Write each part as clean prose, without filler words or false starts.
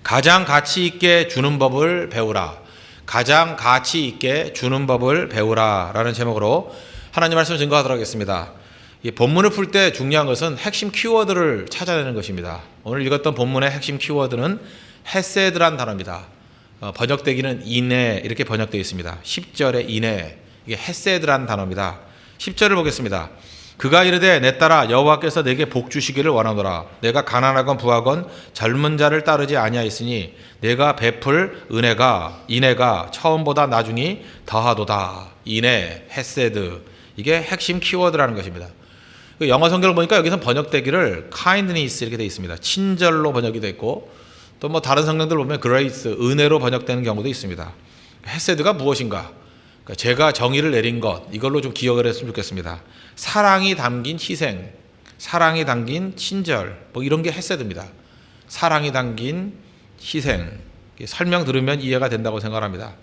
가장 가치 있게 주는 법을 배우라. 가장 가치 있게 주는 법을 배우라 라는 제목으로 하나님 말씀을 증거하도록 하겠습니다. 이 본문을 풀 때 중요한 것은 핵심 키워드를 찾아내는 것입니다. 오늘 읽었던 본문의 핵심 키워드는 헤세드란 단어입니다. 번역되기는 인애 이렇게 번역되어 있습니다. 10절의 인애, 이게 헤세드란 단어입니다. 10절을 보겠습니다. 그가 이르되 내 딸아 여호와께서 내게 복 주시기를 원하노라. 내가 가난하건 부하건 젊은 자를 따르지 아니하였으니 내가 베풀 인애가 처음보다 나중이 더하도다. 인애, 헤세드, 이게 핵심 키워드라는 것입니다. 영어 성경을 보니까 여기서 번역되기를 kindness 이렇게 되어 있습니다. 친절로 번역이 되어 있고 또 뭐 다른 성경들 보면 grace, 은혜로 번역되는 경우도 있습니다. 헤세드가 무엇인가? 그러니까 제가 정의를 내린 것, 이걸로 좀 기억을 했으면 좋겠습니다. 사랑이 담긴 희생, 사랑이 담긴 친절, 뭐 이런 게 헤세드입니다. 사랑이 담긴 희생, 설명 들으면 이해가 된다고 생각합니다.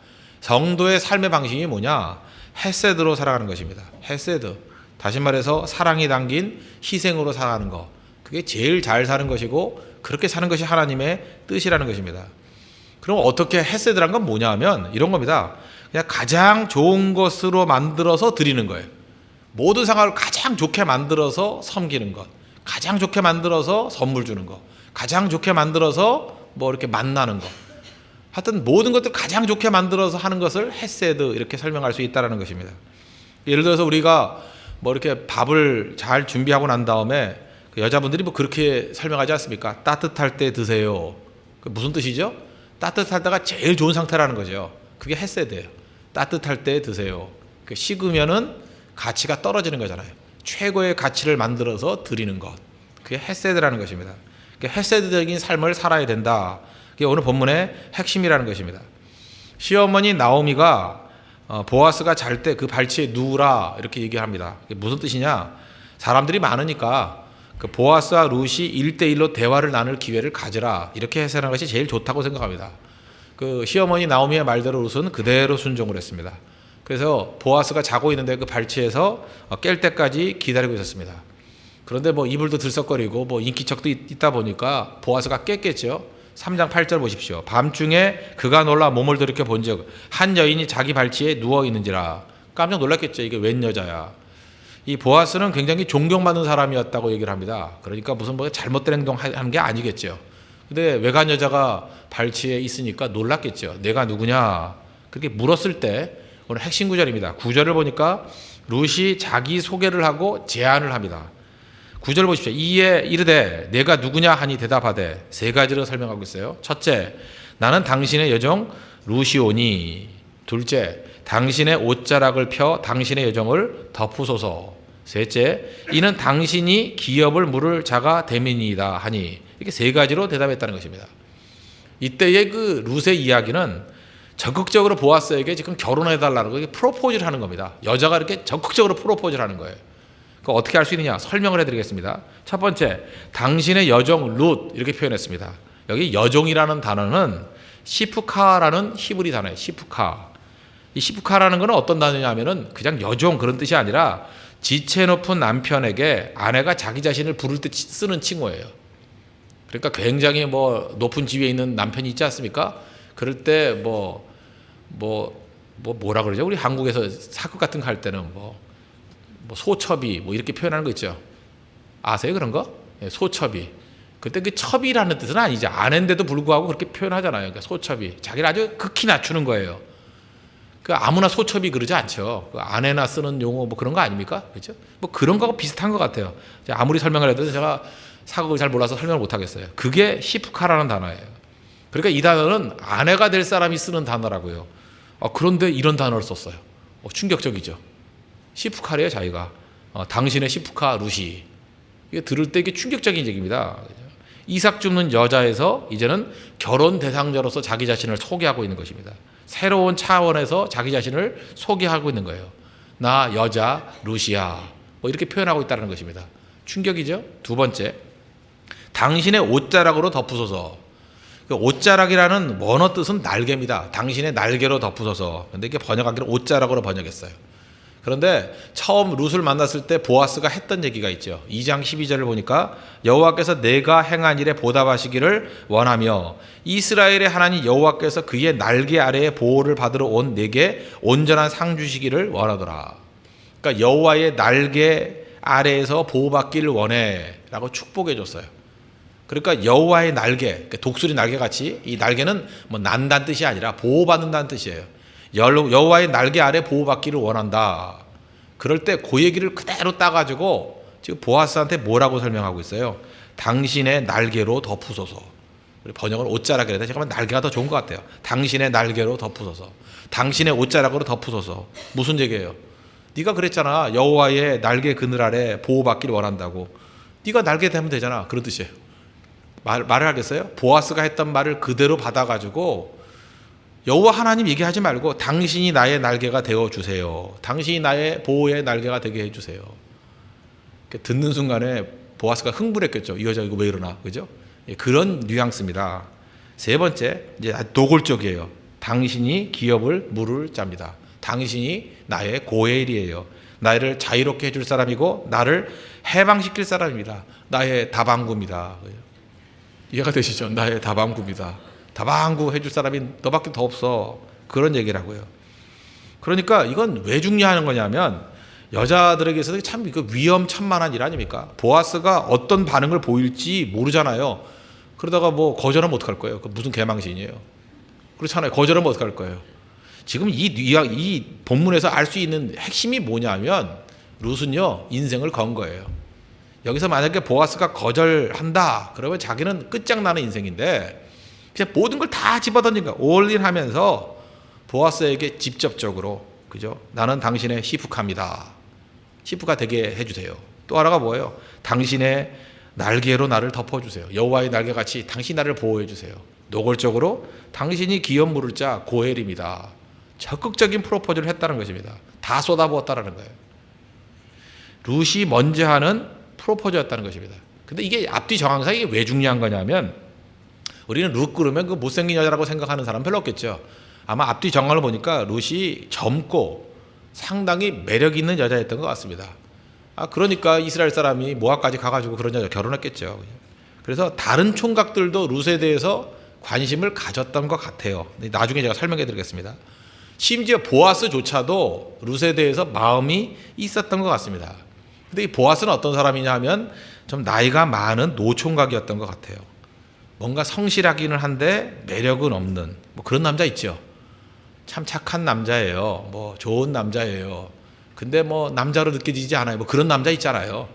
성도의 삶의 방식이 뭐냐? 헤세드로 살아가는 것입니다. 헤세드, 다시 말해서 사랑이 담긴 희생으로 살아가는 것, 그게 제일 잘 사는 것이고 그렇게 사는 것이 하나님의 뜻이라는 것입니다. 그럼 어떻게 헤세드란 건 뭐냐 하면 이런 겁니다. 그냥 가장 좋은 것으로 만들어서 드리는 거예요. 모든 상황을 가장 좋게 만들어서 섬기는 것, 가장 좋게 만들어서 선물 주는 것, 가장 좋게 만들어서 뭐 이렇게 만나는 것, 하여튼 모든 것들 가장 좋게 만들어서 하는 것을 헤세드 이렇게 설명할 수 있다는 것입니다. 예를 들어서 우리가 뭐 이렇게 밥을 잘 준비하고 난 다음에 여자분들이 뭐 그렇게 설명하지 않습니까? 따뜻할 때 드세요. 무슨 뜻이죠? 따뜻할 때가 제일 좋은 상태라는 거죠. 그게 헤세드예요. 따뜻할 때 드세요. 식으면은 가치가 떨어지는 거잖아요. 최고의 가치를 만들어서 드리는 것, 그게 헤세드라는 것입니다. 헤세드적인 삶을 살아야 된다. 그게 오늘 본문의 핵심이라는 것입니다. 시어머니 나오미가 보아스가 잘 때 그 발치에 누우라 이렇게 얘기합니다. 그게 무슨 뜻이냐? 사람들이 많으니까 그 보아스와 룻이 1대1로 대화를 나눌 기회를 가지라 이렇게 해석하는 것이 제일 좋다고 생각합니다. 그 시어머니 나오미의 말대로 룻은 그대로 순종을 했습니다. 그래서 보아스가 자고 있는데 그 발치에서 깰 때까지 기다리고 있었습니다. 그런데 뭐 이불도 들썩거리고 뭐 인기척도 있다 보니까 보아스가 깼겠죠. 3장 8절 보십시오. 밤중에 그가 놀라 몸을 돌이켜 본즉 한 여인이 자기 발치에 누워 있는지라. 깜짝 놀랐겠죠. 이게 웬 여자야. 이 보아스는 굉장히 존경받는 사람이었다고 얘기를 합니다. 그러니까 무슨 뭐 잘못된 행동하는 게 아니겠죠. 근데 외간 여자가 발치에 있으니까 놀랐겠죠. 내가 누구냐? 그렇게 물었을 때 오늘 핵심 구절입니다. 9절을 보니까 룻이 자기 소개를 하고 제안을 합니다. 9절 보십시오. 이에 이르되 내가 누구냐 하니 대답하되 세 가지로 설명하고 있어요. 첫째, 나는 당신의 여종 룻이오니. 둘째, 당신의 옷자락을 펴 당신의 여정을 덮으소서. 셋째, 이는 당신이 기업을 물을 자가 됨이니이다 하니. 이렇게 세 가지로 대답했다는 것입니다. 이때의 그 룻의 이야기는 적극적으로 보아스에게 지금 결혼해달라는 거, 프로포즈를 하는 겁니다. 여자가 이렇게 적극적으로 프로포즈를 하는 거예요. 그거 어떻게 할 수 있느냐? 설명을 해드리겠습니다. 첫 번째, 당신의 여종 룻 이렇게 표현했습니다. 여기 여종이라는 단어는 시프카라는 히브리 단어예요. 시프카. 이 시프카라는 것은 어떤 단어냐면은 그냥 여종 그런 뜻이 아니라 지체 높은 남편에게 아내가 자기 자신을 부를 때 쓰는 칭호예요. 그러니까 굉장히 뭐 높은 지위에 있는 남편이 있지 않습니까? 그럴 때 뭐라 그러죠? 우리 한국에서 사극 같은 거 할 때는 뭐 소첩이 뭐 이렇게 표현하는 거 있죠. 아세요 그런 거? 소첩이. 그때 그 첩이라는 뜻은 아니죠. 아내인데도 불구하고 그렇게 표현하잖아요. 그러니까 소첩이. 자기를 아주 극히 낮추는 거예요. 그 아무나 소첩이 그러지 않죠. 그 아내나 쓰는 용어 뭐 그런 거 아닙니까? 그렇죠? 뭐 그런 거하고 비슷한 것 같아요. 아무리 설명을 해도 제가 사극을 잘 몰라서 설명을 못 하겠어요. 그게 시프카라는 단어예요. 그러니까 이 단어는 아내가 될 사람이 쓰는 단어라고요. 그런데 이런 단어를 썼어요. 충격적이죠. 시프카래요, 자기가. 당신의 시프카 룻이. 이게 들을 때 이게 충격적인 얘기입니다. 이삭 줍는 여자에서 이제는 결혼 대상자로서 자기 자신을 소개하고 있는 것입니다. 새로운 차원에서 자기 자신을 소개하고 있는 거예요. 나 여자 룻이야. 뭐 이렇게 표현하고 있다는 것입니다. 충격이죠. 두 번째, 당신의 옷자락으로 덮으소서. 옷자락이라는 원어 뜻은 날개입니다. 당신의 날개로 덮으소서. 근데 이게 번역하기로 옷자락으로 번역했어요. 그런데 처음 룻을 만났을 때 보아스가 했던 얘기가 있죠. 2장 12절을 보니까 여호와께서 내가 행한 일에 보답하시기를 원하며 이스라엘의 하나님 여호와께서 그의 날개 아래에 보호를 받으러 온 내게 온전한 상 주시기를 원하더라. 그러니까 여호와의 날개 아래에서 보호받기를 원해라고 축복해 줬어요. 그러니까 여호와의 날개, 독수리 날개같이 이 날개는 뭐 난다는 뜻이 아니라 보호받는다는 뜻이에요. 여호와의 날개 아래 보호받기를 원한다. 그럴 때 그 얘기를 그대로 따가지고 지금 보아스한테 뭐라고 설명하고 있어요? 당신의 날개로 덮으소서. 번역을 옷자락이라 해야 돼. 잠깐만, 날개가 더 좋은 것 같아요. 당신의 날개로 덮으소서. 당신의 옷자락으로 덮으소서. 무슨 얘기예요? 네가 그랬잖아. 여호와의 날개 그늘 아래 보호받기를 원한다고. 네가 날개 되면 되잖아. 그런 뜻이에요. 말을 하겠어요? 보아스가 했던 말을 그대로 받아가지고 여호와 하나님 얘기하지 말고 당신이 나의 날개가 되어주세요. 당신이 나의 보호의 날개가 되게 해주세요. 듣는 순간에 보아스가 흥분했겠죠. 이 여자 이거 왜 이러나, 그죠? 그런 뉘앙스입니다. 세 번째, 이제 노골적이에요. 당신이 기업을 물을 자입니다. 당신이 나의 고엘이에요. 나를 자유롭게 해줄 사람이고 나를 해방시킬 사람입니다. 나의 다방구입니다. 이해가 되시죠? 나의 다방구입니다. 다방구 해줄 사람이 너밖에 더 없어. 그런 얘기라고요. 그러니까 이건 왜 중요한 거냐면 여자들에게서는 참 이거 위험천만한 일 아닙니까? 보아스가 어떤 반응을 보일지 모르잖아요. 그러다가 뭐 거절하면 어떡할 거예요? 그 무슨 개망신이에요. 그렇잖아요. 거절하면 어떡할 거예요. 지금 이 본문에서 알 수 있는 핵심이 뭐냐면 룻은요 인생을 건 거예요. 여기서 만약에 보아스가 거절한다 그러면 자기는 끝장나는 인생인데 그냥 모든 걸 다 집어던진 거야. 올인하면서 보아스에게 직접적으로, 그죠? 나는 당신의 시프카입니다. 시프가 되게 해주세요. 또 하나가 뭐예요? 당신의 날개로 나를 덮어주세요. 여호와의 날개같이 당신 나를 보호해주세요. 노골적으로 당신이 기업 물을 자 고엘입니다. 적극적인 프로포즈를 했다는 것입니다. 다 쏟아부었다는 거예요. 룻이 먼저 하는 프로포즈였다는 것입니다. 근데 이게 앞뒤 정황상 이게 왜 중요한 거냐면 우리는 룻 그러면 그 못생긴 여자라고 생각하는 사람 별로 없겠죠. 아마 앞뒤 정황을 보니까 룻이 젊고 상당히 매력 있는 여자였던 것 같습니다. 그러니까 이스라엘 사람이 모압까지 가가지고 그런 여자 결혼했겠죠. 그래서 다른 총각들도 룻에 대해서 관심을 가졌던 것 같아요. 나중에 제가 설명해 드리겠습니다. 심지어 보아스조차도 룻에 대해서 마음이 있었던 것 같습니다. 근데 이 보아스는 어떤 사람이냐 하면 좀 나이가 많은 노총각이었던 것 같아요. 뭔가 성실하기는 한데 매력은 없는 뭐 그런 남자 있죠. 참 착한 남자예요. 뭐 좋은 남자예요. 근데 뭐 남자로 느껴지지 않아요. 뭐 그런 남자 있잖아요.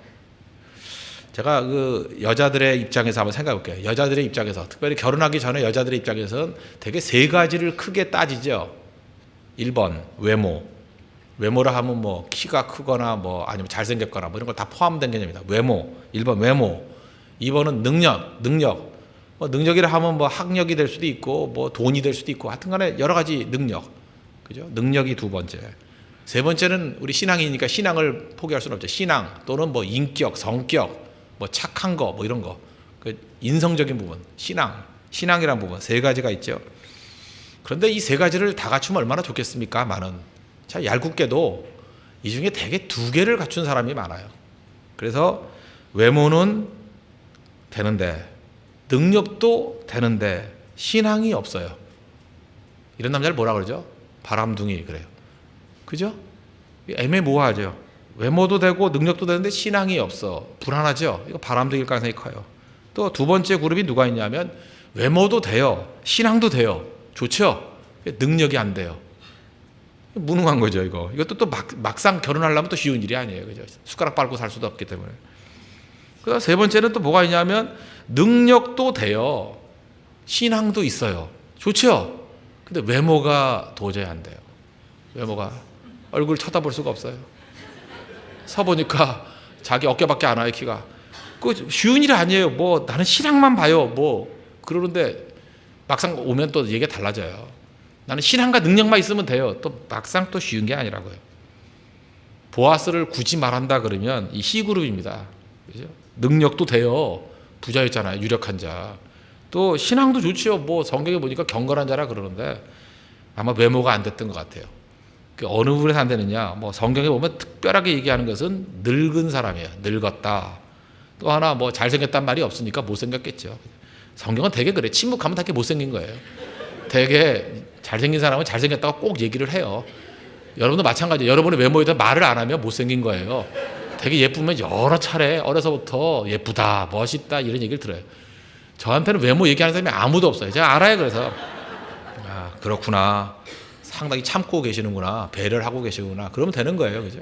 제가 그 여자들의 입장에서 한번 생각해 볼게요. 여자들의 입장에서 특별히 결혼하기 전에 여자들의 입장에서는 되게 세 가지를 크게 따지죠. 1번 외모. 외모라 하면 뭐 키가 크거나 뭐 아니면 잘생겼거나 뭐 이런 거 다 포함된 개념입니다. 외모. 1번 외모. 2번은 능력. 뭐 능력이라 하면 뭐 학력이 될 수도 있고 뭐 돈이 될 수도 있고 하여튼간에 여러 가지 능력. 그죠? 능력이 두 번째. 세 번째는 우리 신앙이니까 신앙을 포기할 수는 없죠. 신앙 또는 뭐 인격, 성격, 뭐 착한 거 뭐 이런 거. 그 인성적인 부분. 신앙이라는 부분 세 가지가 있죠. 그런데 이 세 가지를 다 갖추면 얼마나 좋겠습니까? 많은. 자, 얄궂게도 이 중에 대개 두 개를 갖춘 사람이 많아요. 그래서 외모는 되는데 능력도 되는데 신앙이 없어요. 이런 남자를 뭐라 그러죠? 바람둥이 그래요. 그죠? 애매모호하죠. 외모도 되고 능력도 되는데 신앙이 없어. 불안하죠? 이거 바람둥이일 가능성이 커요. 또 두 번째 그룹이 누가 있냐면 외모도 돼요. 신앙도 돼요. 좋죠? 능력이 안 돼요. 무능한 거죠, 이거. 이것도 또 막상 결혼하려면 또 쉬운 일이 아니에요. 그죠? 숟가락 빨고 살 수도 없기 때문에. 그다음 세 번째는 또 뭐가 있냐면 능력도 돼요. 신앙도 있어요. 좋죠? 근데 외모가 도저히 안 돼요. 외모가 얼굴 쳐다볼 수가 없어요. 서보니까 자기 어깨밖에 안 와요, 키가. 그 쉬운 일이 아니에요. 뭐 나는 신앙만 봐요. 뭐 그러는데 막상 오면 또 얘기가 달라져요. 나는 신앙과 능력만 있으면 돼요. 또 막상 또 쉬운 게 아니라고요. 보아스를 굳이 말한다 그러면 이 C그룹입니다. 그죠? 능력도 돼요. 부자였잖아요. 유력한 자. 또 신앙도 좋지요. 뭐 성경에 보니까 경건한 자라 그러는데 아마 외모가 안 됐던 것 같아요. 그 어느 부분에서 안 되느냐? 뭐 성경에 보면 특별하게 얘기하는 것은 늙은 사람이에요. 늙었다. 또 하나 뭐 잘생겼단 말이 없으니까 못생겼겠죠. 성경은 되게 그래. 침묵하면 다 이렇게 못생긴 거예요. 되게 잘생긴 사람은 잘생겼다고 꼭 얘기를 해요. 여러분도 마찬가지예요. 여러분의 외모에 대해 말을 안 하면 못생긴 거예요. 되게 예쁘면 여러 차례 어려서부터 예쁘다, 멋있다 이런 얘기를 들어요. 저한테는 외모 얘기하는 사람이 아무도 없어요. 제가 알아요. 그래서 아, 그렇구나. 상당히 참고 계시는구나. 배려를 하고 계시구나. 그러면 되는 거예요. 그죠?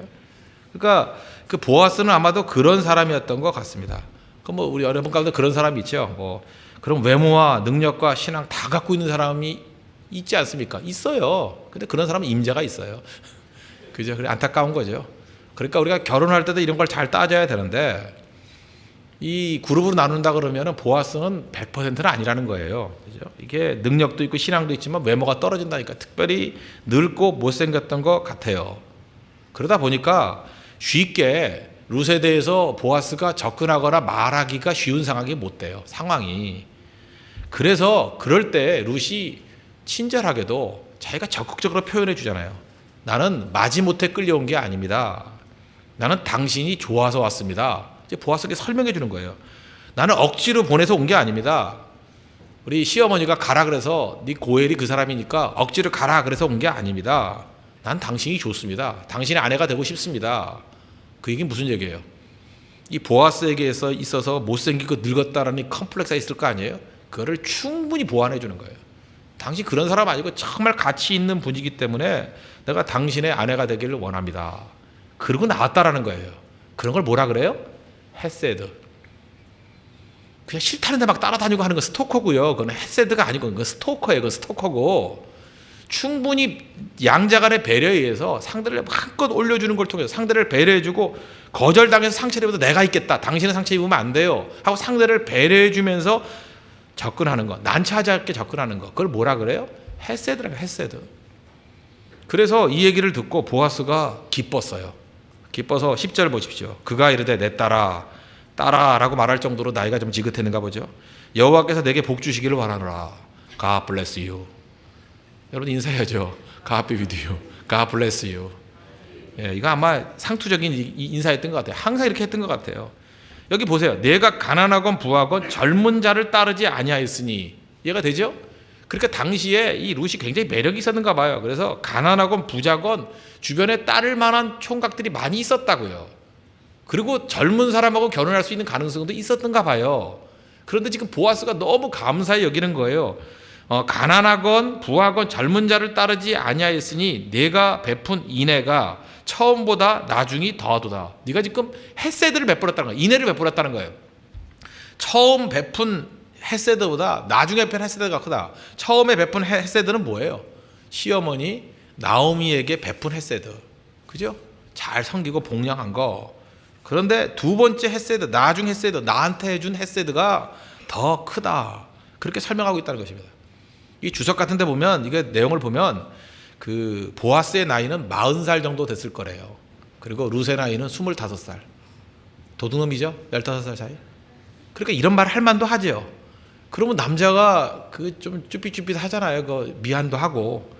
그러니까 그 보아스는 아마도 그런 사람이었던 것 같습니다. 그 뭐 우리 여러분 가운데 그런 사람이 있죠. 뭐 그런 외모와 능력과 신앙 다 갖고 있는 사람이 있지 않습니까? 있어요. 근데 그런 사람은 임자가 있어요. 그죠? 그래 안타까운 거죠. 그러니까 우리가 결혼할 때도 이런 걸 잘 따져야 되는데 이 그룹으로 나눈다 그러면은 보아스는 100%는 아니라는 거예요. 그죠? 이게 능력도 있고 신앙도 있지만 외모가 떨어진다니까. 특별히 늙고 못생겼던 것 같아요. 그러다 보니까 쉽게 룻에 대해서 보아스가 접근하거나 말하기가 쉬운 상황이 못 돼요. 상황이. 그래서 그럴 때 룻이 친절하게도 자기가 적극적으로 표현해 주잖아요. 나는 마지못해 끌려온 게 아닙니다. 나는 당신이 좋아서 왔습니다. 이제 보아스에게 설명해 주는 거예요. 나는 억지로 보내서 온 게 아닙니다. 우리 시어머니가 가라 그래서 네 고엘이 그 사람이니까 억지로 가라 그래서 온 게 아닙니다. 난 당신이 좋습니다. 당신의 아내가 되고 싶습니다. 그 얘기는 무슨 얘기예요? 이 보아스에게 있어서 못생기고 늙었다라는 컴플렉스가 있을 거 아니에요? 그거를 충분히 보완해 주는 거예요. 당신 그런 사람 아니고 정말 가치 있는 분이기 때문에 내가 당신의 아내가 되기를 원합니다. 그러고 나왔다라는 거예요. 그런 걸 뭐라 그래요? 헤세드. 그냥 싫다는데 막 따라다니고 하는 건 스토커고요. 그건 헤세드가 아니고 그건 스토커예요. 그건 스토커고 충분히 양자 간의 배려에 의해서 상대를 한껏 올려주는 걸 통해서 상대를 배려해주고 거절당해서 상처를 입어도 내가 있겠다. 당신은 상처 입으면 안 돼요. 하고 상대를 배려해주면서 접근하는 거. 난처하지 않게 접근하는 거. 그걸 뭐라 그래요? 헤세드라고 헤세드. 그래서 이 얘기를 듣고 보아스가 기뻤어요. 기뻐서 10절 보십시오. 그가 이르되 내 딸아라고 말할 정도로 나이가 좀 지긋했는가 보죠. 여호와께서 내게 복 주시기를 바라노라. God bless you. 여러분 인사해야죠. God be with you. God bless you. 예, 이거 아마 상투적인 인사였던 것 같아요. 항상 이렇게 했던 것 같아요. 여기 보세요. 내가 가난하건 부하건 젊은 자를 따르지 아니하였으니 이해가 되죠? 그러니까 당시에 이 룻이 굉장히 매력이 있었는가 봐요. 그래서 가난하건 부자건 주변에 따를 만한 총각들이 많이 있었다고요. 그리고 젊은 사람하고 결혼할 수 있는 가능성도 있었던가 봐요. 그런데 지금 보아스가 너무 감사히 여기는 거예요. 가난하건 부하건 젊은 자를 따르지 아니하였으니 내가 베푼 인애가 처음보다 나중이 더하도다. 네가 지금 헤세드를 베풀었다는 거예요. 인애를 베풀었다는 거예요. 처음 베푼 헤세드보다 나중에 베푼 헤세드가 크다. 처음에 베푼 헤세드는 뭐예요? 시어머니 나오미에게 베푼 헤세드. 그죠? 잘 섬기고 복양한 거. 그런데 두 번째 헤세드, 나중 헤세드, 나한테 해준 헤세드가 더 크다. 그렇게 설명하고 있다는 것입니다. 이 주석 같은 데 보면 이게 내용을 보면 그 보아스의 나이는 40살 정도 됐을 거래요. 그리고 룻의 나이는 25살. 도둑놈이죠? 15살 차이. 그러니까 이런 말 할 만도 하죠. 그러면 남자가 그 좀 쭈삣쭈삣 하잖아요. 그 미안도 하고.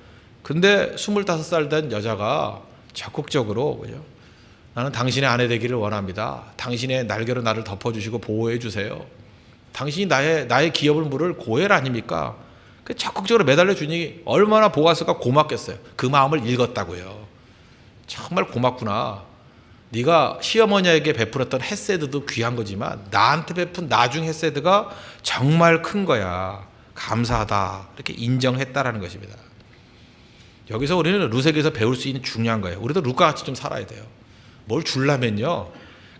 근데 25살 된 여자가 적극적으로 그죠? 나는 당신의 아내 되기를 원합니다. 당신의 날개로 나를 덮어주시고 보호해 주세요. 당신이 나의 기업을 물을 고엘 아닙니까? 그 적극적으로 매달려 주니 얼마나 보아스가 고맙겠어요. 그 마음을 읽었다고요. 정말 고맙구나. 네가 시어머니에게 베풀었던 헤세드도 귀한 거지만 나한테 베푼 나중 헤세드가 정말 큰 거야. 감사하다. 이렇게 인정했다라는 것입니다. 여기서 우리는 룻에게서 배울 수 있는 중요한 거예요. 우리도 룻과 같이 좀 살아야 돼요. 뭘 주려면요.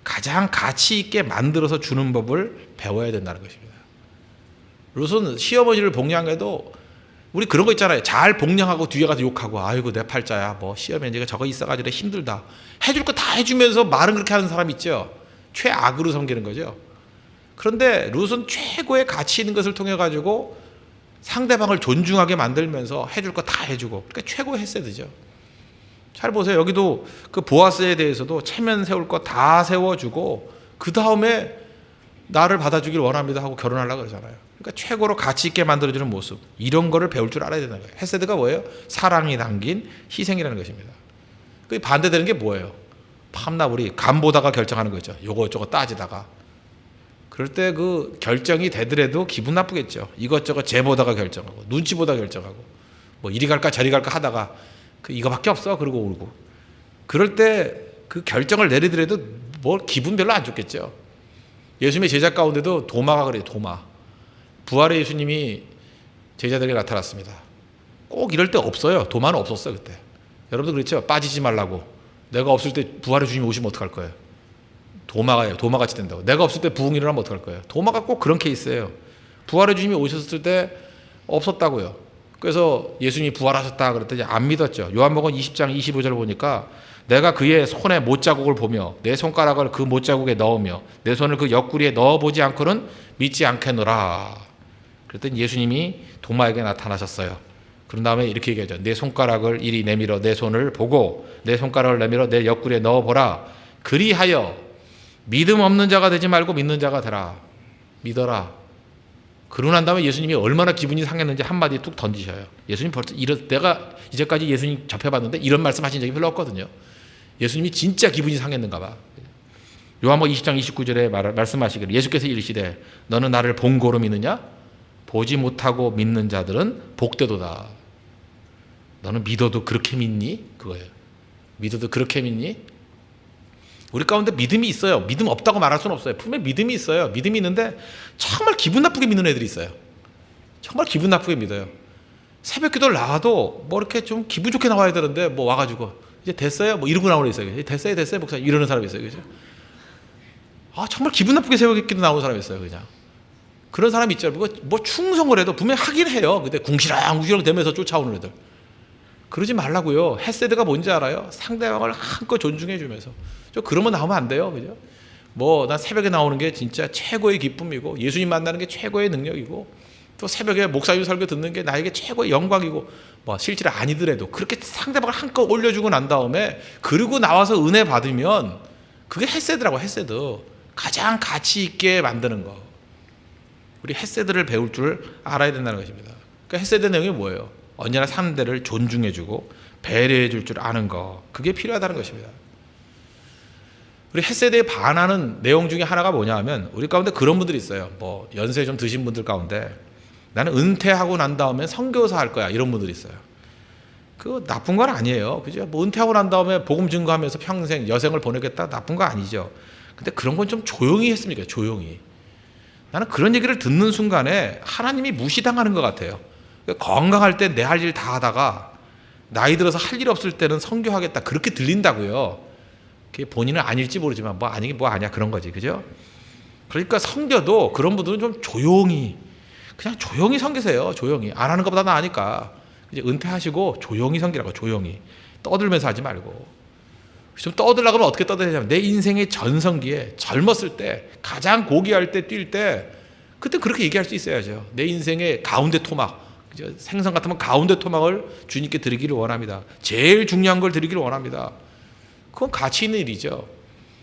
가장 가치 있게 만들어서 주는 법을 배워야 된다는 것입니다. 룻은 시어머니를 복양해도 우리 그런 거 있잖아요. 잘 복양하고 뒤에 가서 욕하고 아이고 내 팔자야 뭐 시어머니가 저거 있어가지고 힘들다. 해줄 거 다 해주면서 말은 그렇게 하는 사람 있죠. 최악으로 섬기는 거죠. 그런데 룻은 최고의 가치 있는 것을 통해 가지고 상대방을 존중하게 만들면서 해줄 거 다 해주고 그러니까 최고의 헤세드죠. 잘 보세요. 여기도 그 보아스에 대해서도 체면 세울 거 다 세워주고 그 다음에 나를 받아주길 원합니다 하고 결혼하려고 그러잖아요. 그러니까 최고로 가치 있게 만들어주는 모습 이런 거를 배울 줄 알아야 된다는 거예요. 헤세드가 뭐예요? 사랑이 담긴 희생이라는 것입니다. 그 반대되는 게 뭐예요? 팜나물이 간 보다가 결정하는 거죠. 요거 저거 따지다가. 그럴 때 그 결정이 되더라도 기분 나쁘겠죠. 이것저것 재보다가 결정하고 눈치 보다가 결정하고 뭐 이리 갈까 저리 갈까 하다가 그 이거밖에 없어 그러고 울고. 그럴 때 그 결정을 내리더라도 뭐 기분 별로 안 좋겠죠. 예수님의 제자 가운데도 도마가 그래요. 도마. 부활의 예수님이 제자들에게 나타났습니다. 꼭 이럴 때 없어요. 도마는 없었어요 그때. 여러분도 그렇죠. 빠지지 말라고. 내가 없을 때 부활의 주님이 오시면 어떡할 거예요? 도마가요. 도마같이 된다고. 내가 없을 때 부흥 일어나면 어떡할 거예요? 도마가 꼭 그런 케이스예요. 부활의 주님이 오셨을 때 없었다고요. 그래서 예수님이 부활하셨다 그랬더니 안 믿었죠. 요한복음 20장 25절 보니까 내가 그의 손에 못자국을 보며 내 손가락을 그 못자국에 넣으며 내 손을 그 옆구리에 넣어보지 않고는 믿지 않겠노라. 그랬더니 예수님이 도마에게 나타나셨어요. 그런 다음에 이렇게 얘기하죠. 내 손가락을 이리 내밀어 내 손을 보고 내 손가락을 내밀어 내 옆구리에 넣어보라. 그리하여 믿음 없는 자가 되지 말고 믿는 자가 되라. 믿어라. 그러고 난 다음에 예수님이 얼마나 기분이 상했는지 한마디 뚝 던지셔요. 예수님 벌써 내가 이제까지 예수님 접해봤는데 이런 말씀 하신 적이 별로 없거든요. 예수님이 진짜 기분이 상했는가 봐. 요한복음 20장 29절에 말씀하시기를 예수께서 이르시되 너는 나를 본고로 믿느냐? 보지 못하고 믿는 자들은 복되도다. 너는 믿어도 그렇게 믿니? 그거예요. 믿어도 그렇게 믿니? 우리 가운데 믿음이 있어요. 믿음 없다고 말할 수는 없어요. 분명히 믿음이 있어요. 믿음이 있는데 정말 기분 나쁘게 믿는 애들이 있어요. 정말 기분 나쁘게 믿어요. 새벽 기도를 나와도 뭐 이렇게 좀 기분 좋게 나와야 되는데 뭐 와가지고 이제 됐어요? 뭐 이러고 나오는 있어요. 됐어요 목사 이러는 사람이 있어요. 그죠? 아 정말 기분 나쁘게 새벽 기도 나오는 사람이 있어요. 그냥 그런 사람이 있죠. 뭐 충성을 해도 분명히 하긴 해요. 근데 궁시렁궁시렁 되면서 쫓아오는 애들. 그러지 말라고요. 헤세드가 뭔지 알아요? 상대방을 한껏 존중해 주면서. 저 그러면 나오면 안 돼요. 그죠? 뭐 난 새벽에 나오는 게 진짜 최고의 기쁨이고 예수님 만나는 게 최고의 능력이고 또 새벽에 목사님 설교 듣는 게 나에게 최고의 영광이고 뭐 실제로 아니더라도 그렇게 상대방을 한껏 올려주고 난 다음에 그리고 나와서 은혜 받으면 그게 헤세드라고. 헤세드. 가장 가치 있게 만드는 거. 우리 헤세드를 배울 줄 알아야 된다는 것입니다. 그러니까 헤세드 내용이 뭐예요? 언제나 상대를 존중해주고 배려해줄 줄 아는 거. 그게 필요하다는 것입니다. 우리 헤세드에 반하는 내용 중에 하나가 뭐냐 하면 우리 가운데 그런 분들이 있어요. 뭐 연세 좀 드신 분들 가운데 나는 은퇴하고 난 다음에 선교사 할 거야 이런 분들이 있어요. 그거 나쁜 건 아니에요. 그죠? 뭐 은퇴하고 난 다음에 복음 증거하면서 평생 여생을 보내겠다 나쁜 거 아니죠. 근데 그런 건 좀 조용히 했으면 좋겠어요. 조용히. 나는 그런 얘기를 듣는 순간에 하나님이 무시당하는 것 같아요. 건강할 때 내 할 일 다 하다가 나이 들어서 할 일 없을 때는 선교하겠다 그렇게 들린다고요. 그게 본인은 아닐지 모르지만 뭐 아니긴 뭐 아니야 그런 거지. 그죠? 그러니까 선교도 그런 분들은 좀 조용히 그냥 조용히 섬기세요. 조용히. 안 하는 것보다 나으니까. 이제 은퇴하시고 조용히 섬기라고. 조용히. 떠들면서 하지 말고. 좀 떠들려고 하면 어떻게 떠들냐면 내 인생의 전성기에 젊었을 때 가장 고귀할 때 뛸 때 그때 그렇게 얘기할 수 있어야죠. 내 인생의 가운데 토막. 그죠? 생선 같으면 가운데 토막을 주님께 드리기를 원합니다. 제일 중요한 걸 드리기를 원합니다. 그건 가치 있는 일이죠.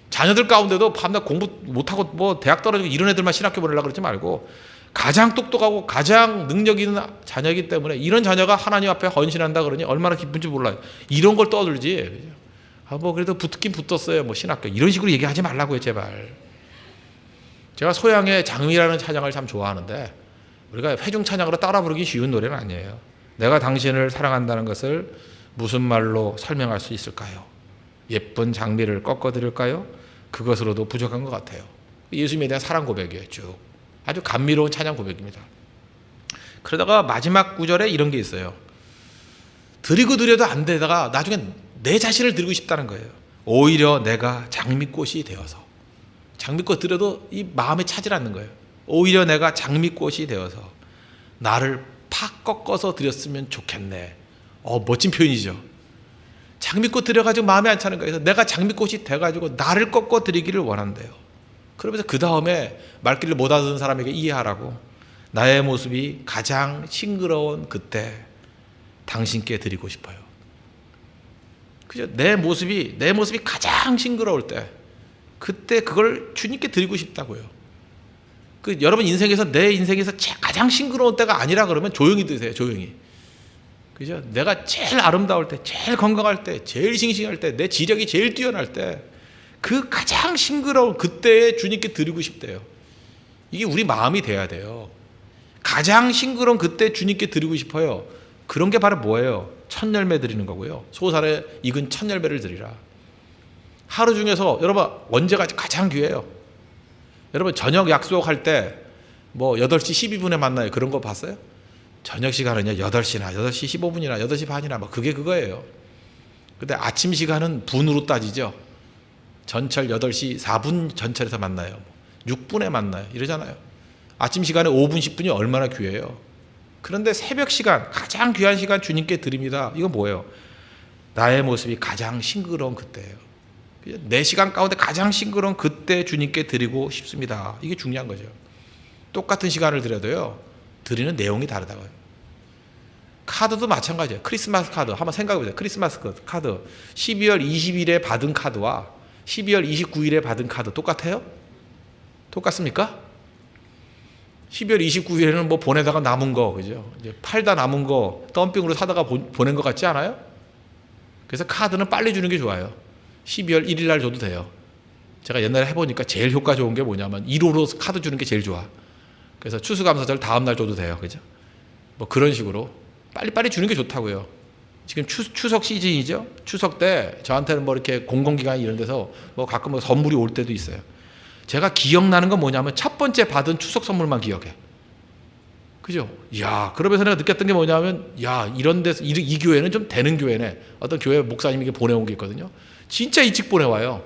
자녀들 가운데도 밤낮 공부 못하고 뭐 대학 떨어지고 이런 애들만 신학교 보내려고 그러지 말고 가장 똑똑하고 가장 능력 있는 자녀이기 때문에 이런 자녀가 하나님 앞에 헌신한다 그러니 얼마나 기쁜지 몰라요. 이런 걸 떠들지. 아, 뭐 그래도 붙긴 붙었어요. 뭐 신학교 이런 식으로 얘기하지 말라고요, 제발. 제가 소양의 장미라는 찬양을 참 좋아하는데 우리가 회중 찬양으로 따라 부르기 쉬운 노래는 아니에요. 내가 당신을 사랑한다는 것을 무슨 말로 설명할 수 있을까요? 예쁜 장미를 꺾어드릴까요? 그것으로도 부족한 것 같아요. 예수님에 대한 사랑 고백이에요. 쭉. 아주 감미로운 찬양 고백입니다. 그러다가 마지막 구절에 이런 게 있어요. 드리고 드려도 안 되다가 나중에 내 자신을 드리고 싶다는 거예요. 오히려 내가 장미꽃이 되어서. 장미꽃 드려도 이 마음에 차질 않는 거예요. 오히려 내가 장미꽃이 되어서 나를 팍 꺾어서 드렸으면 좋겠네. 멋진 표현이죠. 장미꽃 드려가지고 마음에 안 차는 거예요. 그래서 내가 장미꽃이 돼가지고 나를 꺾어 드리기를 원한대요. 그러면서 그 다음에 말귀를 못 알아듣는 사람에게 이해하라고 나의 모습이 가장 싱그러운 그때 당신께 드리고 싶어요. 그죠? 내 모습이 가장 싱그러울 때 그때 그걸 주님께 드리고 싶다고요. 여러분 인생에서 내 인생에서 가장 싱그러운 때가 아니라 그러면 조용히 드세요. 조용히. 그죠? 내가 제일 아름다울 때, 제일 건강할 때, 제일 싱싱할 때, 내 지력이 제일 뛰어날 때, 그 가장 싱그러운 그때에 주님께 드리고 싶대요. 이게 우리 마음이 돼야 돼요. 가장 싱그러운 그때 주님께 드리고 싶어요. 그런 게 바로 뭐예요? 첫 열매 드리는 거고요. 소살에 익은 첫 열매를 드리라. 하루 중에서 여러분 언제가 가장 귀해요? 여러분 저녁 약속할 때 뭐 8시 12분에 만나요. 그런 거 봤어요? 저녁 시간은요 8시나 8시 15분이나 8시 반이나 뭐 그게 그거예요. 근데 아침 시간은 분으로 따지죠. 전철 8시 4분 전철에서 만나요. 6분에 만나요. 이러잖아요. 아침 시간에 5분 10분이 얼마나 귀해요. 그런데 새벽 시간 가장 귀한 시간 주님께 드립니다. 이건 뭐예요? 나의 모습이 가장 싱그러운 그때예요. 내 시간 가운데 가장 싱그러운 그때 주님께 드리고 싶습니다. 이게 중요한 거죠. 똑같은 시간을 드려도요 드리는 내용이 다르다고요. 카드도 마찬가지예요. 크리스마스 카드 한번 생각해보세요. 크리스마스 카드 12월 20일에 받은 카드와 12월 29일에 받은 카드 똑같아요? 똑같습니까? 12월 29일에는 뭐 보내다가 남은 거, 그죠? 이제 팔다 남은 거 덤핑으로 사다가 보낸 것 같지 않아요? 그래서 카드는 빨리 주는 게 좋아요. 12월 1일 날 줘도 돼요. 제가 옛날에 해보니까 제일 효과 좋은 게 뭐냐면 1호로 카드 주는 게 제일 좋아. 그래서 추수감사절 다음 날 줘도 돼요. 그죠? 뭐 그런 식으로 빨리빨리 주는 게 좋다고요. 지금 추석 시즌이죠. 추석 때 저한테는 뭐 이렇게 공공기관 이런 데서 뭐 가끔 뭐 선물이 올 때도 있어요. 제가 기억나는 건 뭐냐면 첫 번째 받은 추석 선물만 기억해. 그죠? 야, 그러면서 내가 느꼈던 게 뭐냐면, 야, 이런 데서, 이 교회는 좀 되는 교회네. 어떤 교회 목사님에게 보내온 게 있거든요. 진짜 일찍 보내와요.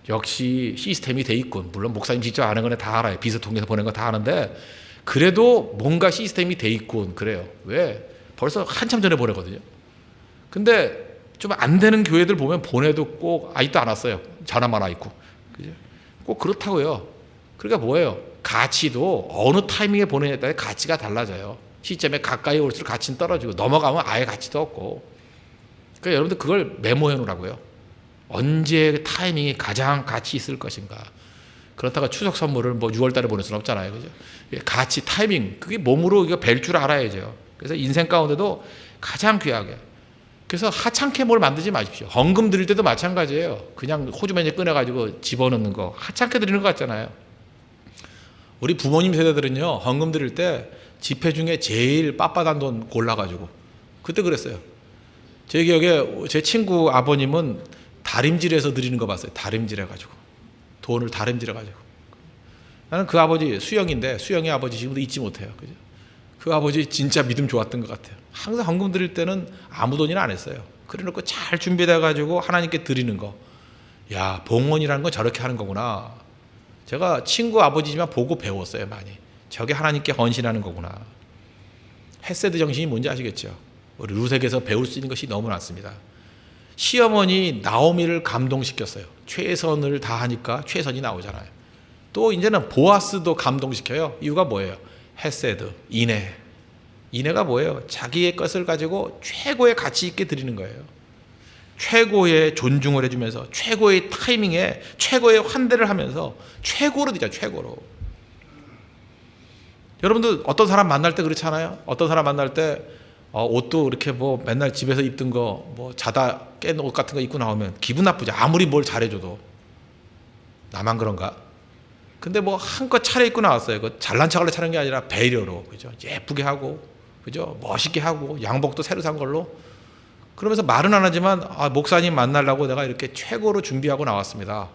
역시 시스템이 돼 있군. 물론 목사님 직접 아는 거는 다 알아요. 비서 통해서 보낸 거 다 아는데, 그래도 뭔가 시스템이 돼 있군. 그래요. 왜? 벌써 한참 전에 보내거든요. 근데 좀 안 되는 교회들 보면 보내도 꼭 아직도 안 왔어요. 전화만 와 있고. 그죠? 꼭 그렇다고요. 그러니까 뭐예요? 가치도 어느 타이밍에 보내냐에 따라 가치가 달라져요. 시점에 가까이 올수록 가치는 떨어지고 넘어가면 아예 가치도 없고. 그러니까 여러분들 그걸 메모해 놓으라고요. 언제 타이밍이 가장 가치 있을 것인가. 그렇다가 추석 선물을 뭐 6월 달에 보낼 수는 없잖아요. 그죠? 가치, 타이밍, 그게 몸으로 이거 뵐 줄 알아야죠. 그래서 인생 가운데도 가장 귀하게. 그래서 하찮게 뭘 만들지 마십시오. 헌금 드릴 때도 마찬가지예요. 그냥 호주머니에 꺼내가지고 집어넣는 거 하찮게 드리는 것 같잖아요. 우리 부모님 세대들은요 헌금 드릴 때 지폐 중에 제일 빳빳한 돈 골라가지고 그때 그랬어요. 제 기억에 제 친구 아버님은 다림질해서 드리는 거 봤어요. 다림질해가지고 돈을 다림질해가지고. 나는 그 아버지 수영인데 수영의 아버지 지금도 잊지 못해요. 그죠? 그 아버지 진짜 믿음 좋았던 것 같아요. 항상 헌금 드릴 때는 아무 돈이나 안 했어요. 그래놓고 잘 준비돼가지고 하나님께 드리는 거. 야, 봉헌이라는 건 저렇게 하는 거구나. 제가 친구 아버지지만 보고 배웠어요, 많이. 저게 하나님께 헌신하는 거구나. 헤세드 정신이 뭔지 아시겠죠? 우리 루색에서 배울 수 있는 것이 너무 많습니다. 시어머니 나오미를 감동시켰어요. 최선을 다하니까 최선이 나오잖아요. 또 이제는 보아스도 감동시켜요. 이유가 뭐예요? 헤세드, 인애. 인애가 뭐예요? 자기의 것을 가지고 최고의 가치 있게 드리는 거예요. 최고의 존중을 해주면서 최고의 타이밍에 최고의 환대를 하면서 최고로 드려, 최고로. 여러분들 어떤 사람 만날 때 그렇잖아요. 어떤 사람 만날 때 옷도 이렇게 뭐 맨날 집에서 입던 거 뭐 자다 깬 옷 같은 거 입고 나오면 기분 나쁘죠. 아무리 뭘 잘해줘도. 나만 그런가? 근데 뭐 한껏 차려입고 나왔어요. 그 잘난 척을 차린 게 아니라 배려로, 그죠? 예쁘게 하고, 그죠? 멋있게 하고, 양복도 새로 산 걸로. 그러면서 말은 안 하지만, 목사님 만나려고 내가 이렇게 최고로 준비하고 나왔습니다.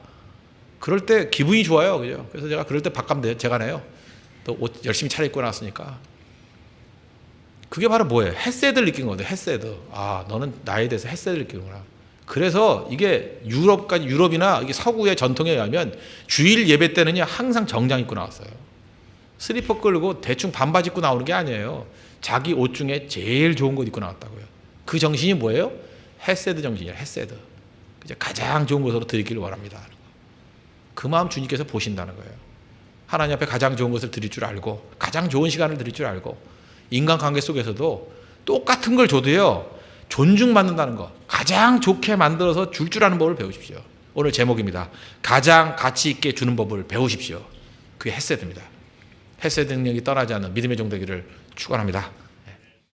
그럴 때 기분이 좋아요, 그죠? 그래서 제가 그럴 때 밥값 제가 내요. 또 옷 열심히 차려입고 나왔으니까. 그게 바로 뭐예요? 헤세드를 느낀 거거든요, 헤세드. 너는 나에 대해서 헤세드를 느끼는구나. 그래서 이게 유럽이나 이게 서구의 전통에 의하면 주일 예배 때는요 항상 정장 입고 나왔어요. 슬리퍼 끌고 대충 반바지 입고 나오는 게 아니에요. 자기 옷 중에 제일 좋은 것 입고 나왔다고요. 그 정신이 뭐예요? 헤세드 정신이에요. 헤세드. 가장 좋은 것으로 드리기를 원합니다. 그 마음 주님께서 보신다는 거예요. 하나님 앞에 가장 좋은 것을 드릴 줄 알고 가장 좋은 시간을 드릴 줄 알고 인간관계 속에서도 똑같은 걸 줘도요 존중받는다는 거, 가장 좋게 만들어서 줄 줄 아는 법을 배우십시오. 오늘 제목입니다. 가장 가치 있게 주는 법을 배우십시오. 그게 헤세드입니다. 헤세드 능력이 떠나지 않는 믿음의 종 되기를 축원합니다.